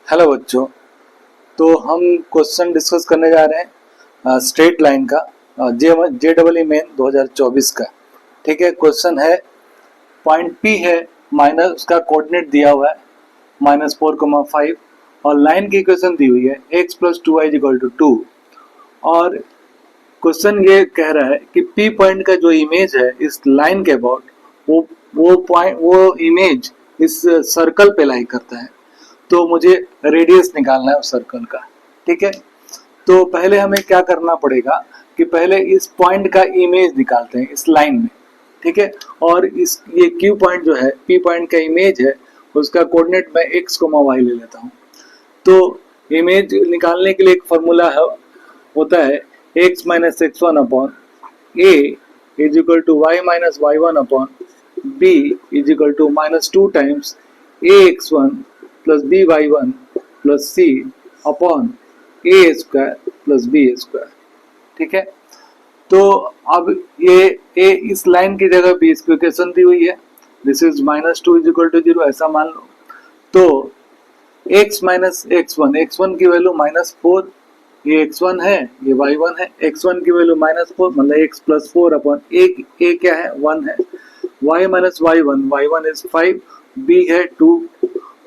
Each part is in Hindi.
हेलो बच्चों। तो हम क्वेश्चन डिस्कस करने जा रहे हैं स्ट्रेट लाइन का जे डबल ई मेन 2024 का। ठीक है, क्वेश्चन है पॉइंट पी है माइनस उसका कोऑर्डिनेट दिया हुआ है -4,5 और लाइन की इक्वेशन दी हुई है x plus 2y equal to 2 और क्वेश्चन ये कह रहा है कि पी पॉइंट का जो इमेज है इस लाइन के अबाउट वो इमेज इस सर्कल पे लाई करता है। तो मुझे रेडियस निकालना है उस सर्कल का। ठीक है, तो पहले हमें क्या करना पड़ेगा कि पहले इस पॉइंट का इमेज निकालते हैं इस लाइन में। ठीक है, और इस ये क्यू पॉइंट जो है पी पॉइंट का इमेज है उसका कोऑर्डिनेट मैं x, y ले लेता हूँ। तो इमेज निकालने के लिए एक फॉर्मूला है होता है x minus x1 upon a is equal to y minus y1 upon b is equal to -2 times ax1 plus b y one plus c upon a square plus b square. ठीक है, तो अब ये ए इस लाइन की जगह बी इसकी इक्वेशन दी हुई है, this is -2 is equal to 0 ऐसा मान लो। तो x माइनस x1 की वैल्यू -4, ये x1 है ये y1 है, x1 की वैल्यू -4 मतलब x प्लस 4 अपॉन ए क्या है 1 है, y minus y1 is 5, b है 2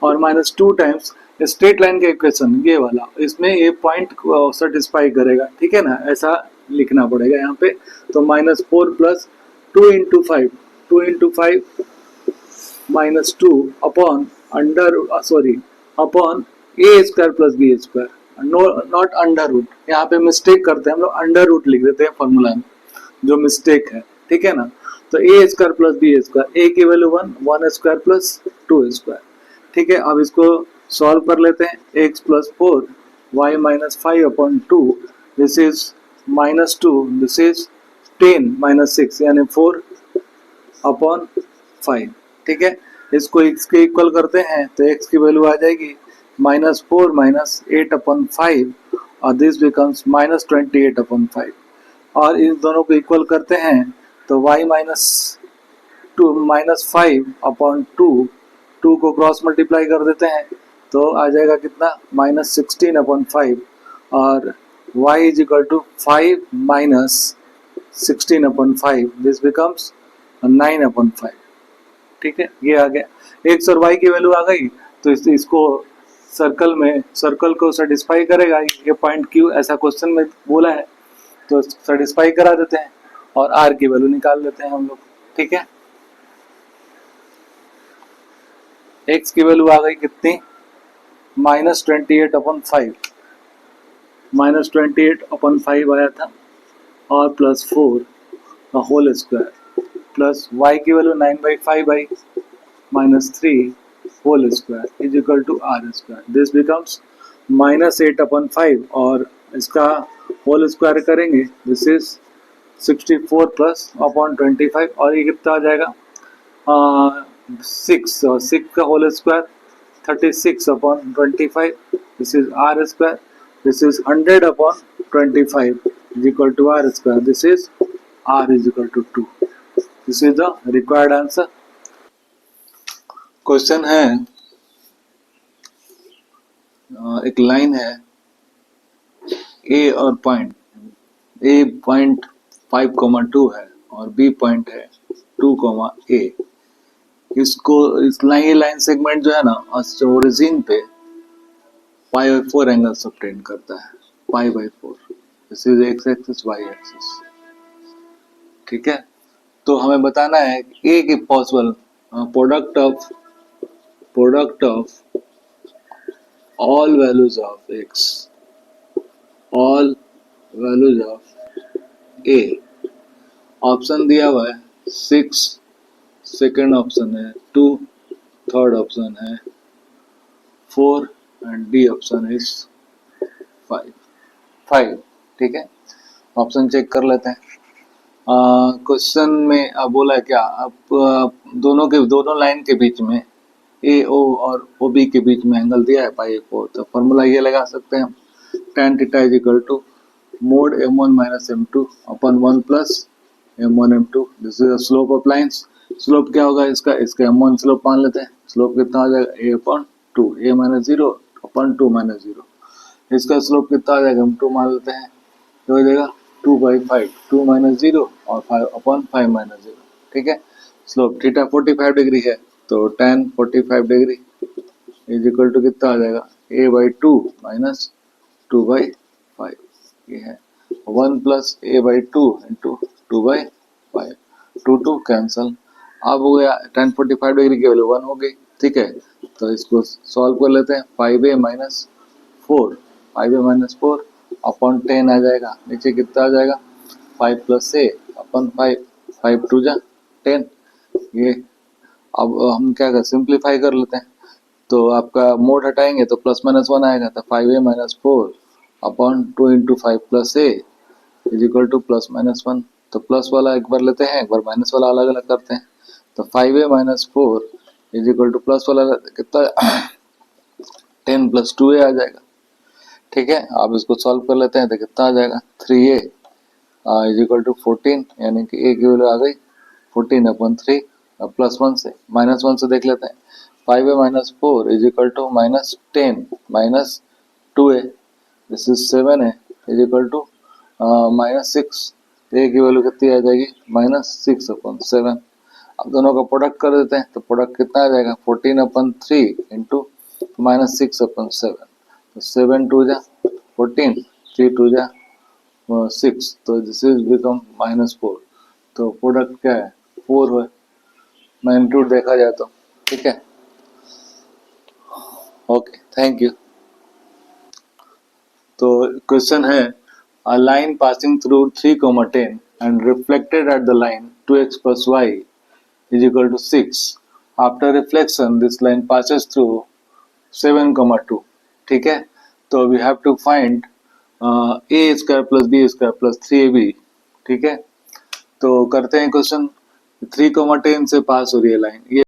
और -2 टाइम्स स्ट्रेट लाइन का इक्वेशन ये वाला, इसमें ये पॉइंट सेटिस्फाई करेगा। ठीक है ना, ऐसा लिखना पड़ेगा यहाँ पे। तो -4 plus 2 into 5 -2 upon upon a square plus b square, not under root. यहाँ पे मिस्टेक करते हैं हम लोग, अंडर रूट लिख देते हैं फॉर्मूला में, जो मिस्टेक है। ठीक है ना, तो ए स्क्वायर प्लस बी स्क्वायर, ए की वैल्यू 1 स्क्वायर प्लस 2 स्क्वायर। ठीक है, अब इसको सॉल्व कर लेते हैं। x plus 4 y minus 5 upon 2 this is -2 this is 10 minus 6 यानी 4 अपॉन 5। ठीक है, इसको x के इक्वल करते हैं तो x की वैल्यू आ जाएगी -4 माइनस 8 अपॉन 5 और दिस बिकम्स -28 अपॉन 5 और इन दोनों को इक्वल करते हैं तो y -5 अपॉन 2 को क्रॉस मल्टीप्लाई कर देते हैं तो आ जाएगा कितना -16 अपॉन 5 और y is equal to 5 minus 16 upon 5 this becomes 9 upon 5। ठीक है, ये आ गया x और y की वैल्यू आ गई तो इसको सर्कल को सेटिस्फाई करेगा ये पॉइंट क्यू, ऐसा क्वेश्चन में बोला है तो सेटिस्फाई करा देते हैं और r की वैल्यू निकाल लेते हैं हम लोग। ठीक है, x की वैल्यू आ गई कितनी -28 अपॉन 5, -28 अपॉन 5 आया था और प्लस 4 का होल स्क्वायर प्लस y की वैल्यू 9/5 आई -3 whole square is equal to r square, this becomes -8 upon 5 और इसका होल स्क्वायर करेंगे दिस इज 64 प्लस अपॉन 25 और ये कितना आ जाएगा 6 का whole square 36 upon 25 this is r square, this is 100 upon 25 is equal to r square, this is r is equal to 2। This is the required answer. Question है एक लाइन है a और पॉइंट a पॉइंट 5,2 है और b पॉइंट है 2,a। इसको इस लाइन सेगमेंट जो है ना ओरिजिन पे π/4 एंगल सबटेंड करता है, π/4। This is x axis y axis. ठीक है, तो हमें बताना है a की possible product of all values of x, all values of a। Option दिया हुआ है 6, सेकेंड ऑप्शन है 2, थर्ड ऑप्शन है 4 एंड डी ऑप्शन इज 5। ठीक है, ऑप्शन चेक कर लेते हैं। क्वेश्चन में अब बोला है क्या, अब दोनों लाइन के बीच में AO और OB के बीच में एंगल दिया है π/4, तो फॉर्मूला ये लगा सकते हैं tan theta is equal to mod m1 minus m2 upon 1 plus m1 m2। This is the slope of lines. Slope क्या होगा इसका m1 स्लोप मान लेते हैं, स्लोप कितना हो जाएगा a/2, a - 0 अपॉन 2 माइनस 0। इसका स्लोप कितना आ जाएगा, हम 2 मान लेते हैं, तो हो जाएगा 2/5, 2 माइनस 0 और 5 अपॉन 5 माइनस 0। ठीक है, स्लोप थीटा 45 डिग्री है, तो tan 45 degree is equal to कितना आ जाएगा, a/2 माइनस 2/5। ये है 1 प्लस a/2 इंटू 2/5, 2 कैंसल। अब हो गया tan 45 डिग्री की वैल्यू 1 हो गई। ठीक है, तो इसको सॉल्व कर लेते हैं। 5a minus 4, 5a minus 4 upon 10 आ जाएगा, नीचे कितना आ जाएगा 5 प्लस a अपॉन 5, 5 2 जा 10। ये अब हम क्या कर सिंप्लीफाई कर लेते हैं, तो आपका मोड हटाएंगे तो प्लस माइनस 1 आएगा, तो 5a minus 4 upon 2 into 5 plus a is equal two plus minus 1। तो प्लस वाला एक बार लेते हैं, एक बार माइनस वाला अलग अलग करते हैं। तो 5a minus 4 is equal two plus वाला कितना 10 प्लस 2a आ जाएगा। ठीक है, आप इसको सॉल्व कर लेते हैं तो कितना आ जाएगा 3a इज इक्वल टू 14, यानी कि a की वैल्यू आ गई 14 अपॉन 3। प्लस 1 से माइनस 1 से देख लेते हैं, 5a minus 4 is equal to minus 10 minus 2a, this is 7a is equal to minus 6। a की वैल्यू कितनी आ जाएगी माइनस 6 अपॉन 7। अब दोनों का प्रोडक्ट कर देते हैं, तो प्रोडक्ट कितना आ जाएगा 14 अपॉन 3 इंटू माइनस 6 अपॉन 7। तो 7 2 जा 14, 3 2 जा 6, तो दिस इज बिकम माइनस 4। तो प्रोडक्ट क्या है 4 है, मैग्नीट्यूड देखा जाए तो। ठीक है, ओके, थैंक यू। तो क्वेश्चन है, a line passing through 3,10 and reflected at the line 2x plus y is equal to 6. After reflection, this line passes through 7,2. ठीक है, तो we have to find a square plus b square plus 3ab। ठीक है, तो करते हैं क्वेश्चन। 3,10 से पास हो रही है लाइन, ये